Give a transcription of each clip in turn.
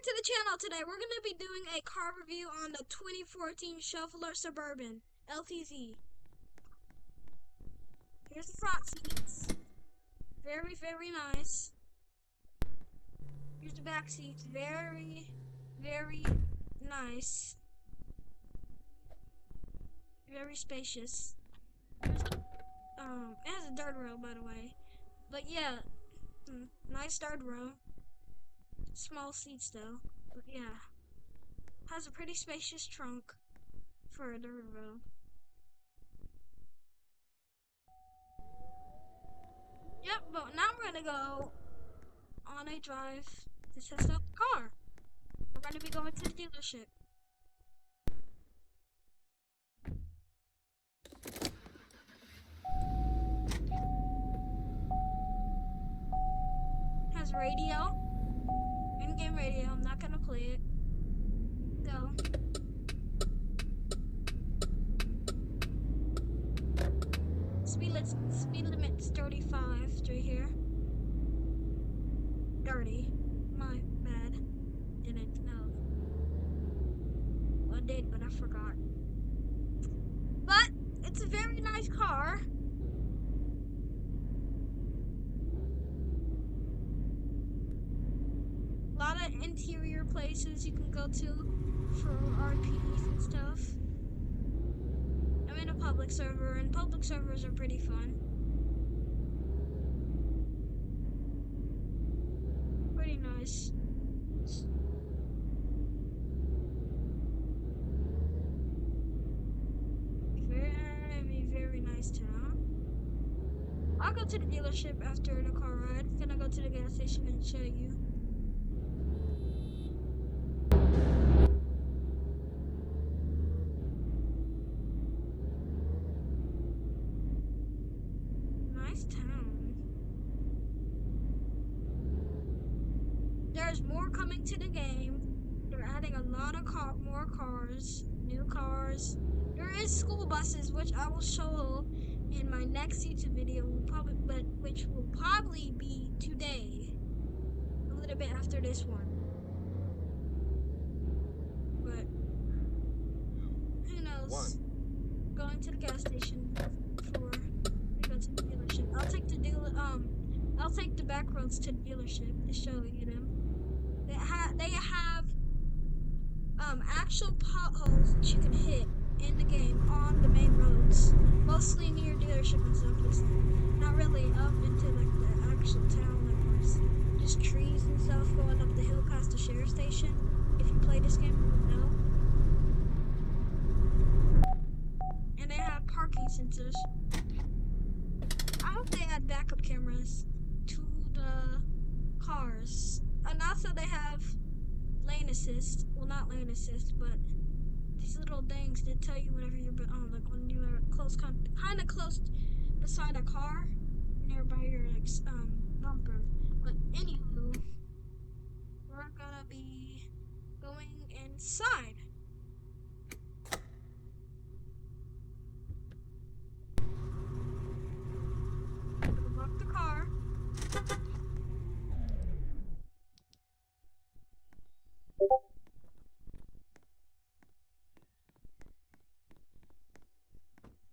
to the channel. Today we're going to be doing a car review on the 2014 Chevy Suburban LTZ. Here's the front seats. Very, very nice. Here's the back seats. Very, very nice. Very spacious. It has a third row, by the way. But yeah, nice third row. Small seats though. But yeah, has a pretty spacious trunk for a third row. Yep, but now we're gonna go on a drive to test out the car. We're gonna be going to the dealership. Has radio, in-game radio. I'm not gonna play it. Go. Speed limit's 35 through here. 30. My bad. Didn't know. Well, I did, but I forgot. But it's a very nice car. A lot of interior places you can go to for RPs and stuff. I'm in a public server, and public servers are pretty fun. Pretty nice. Very, very nice town. I'll go to the dealership after the car ride. I'm gonna go to the gas station and show you. Nice town. There's more coming to the game. They're adding a lot of more cars, new cars. There is school buses, which I will show in my next YouTube video, which will probably be today, a little bit after this one. But who knows? Going to the gas station before we go to the dealership. I'll take the back roads to the dealership to show you them. They have actual potholes that you can hit in the game on the main roads, mostly near dealership and stuff. It's not really up into like the actual town, like there's just trees and stuff going up the hill past the sheriff station. If you play this game, you know. And they have parking sensors. I hope they add backup cameras to the cars. And also they have lane assist. Well, not lane assist, but these little things that tell you whenever you're like when you are kind of close beside a car, nearby your bumper. But anywho, we're gonna be going inside. Lock the car.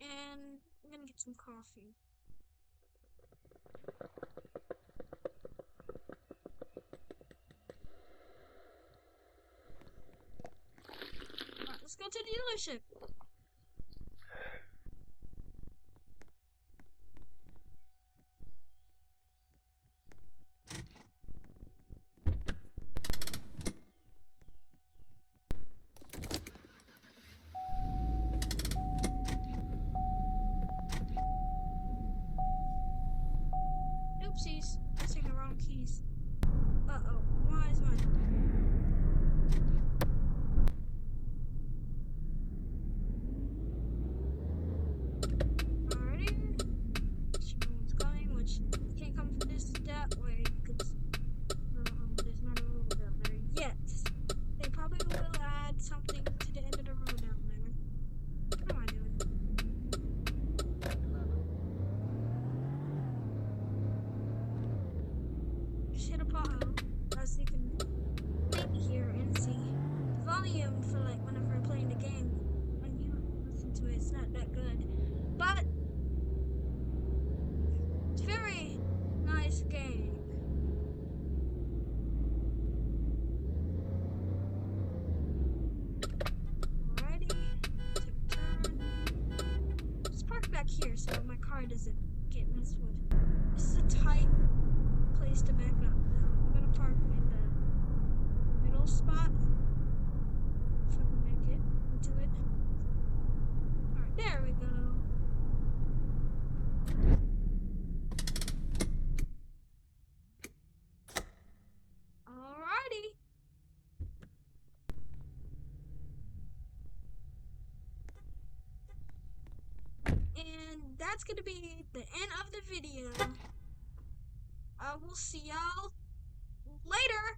And I'm gonna get some coffee. Alright, let's go to the dealership. Oopsies, I took the wrong keys. Uh-oh, why is my... here so my car doesn't get messed with. This is a tight place to back up now. I'm gonna park in the middle spot. If I can make it into it. Alright, there we go. Alrighty. And that's gonna be the end of the video. I will see y'all later.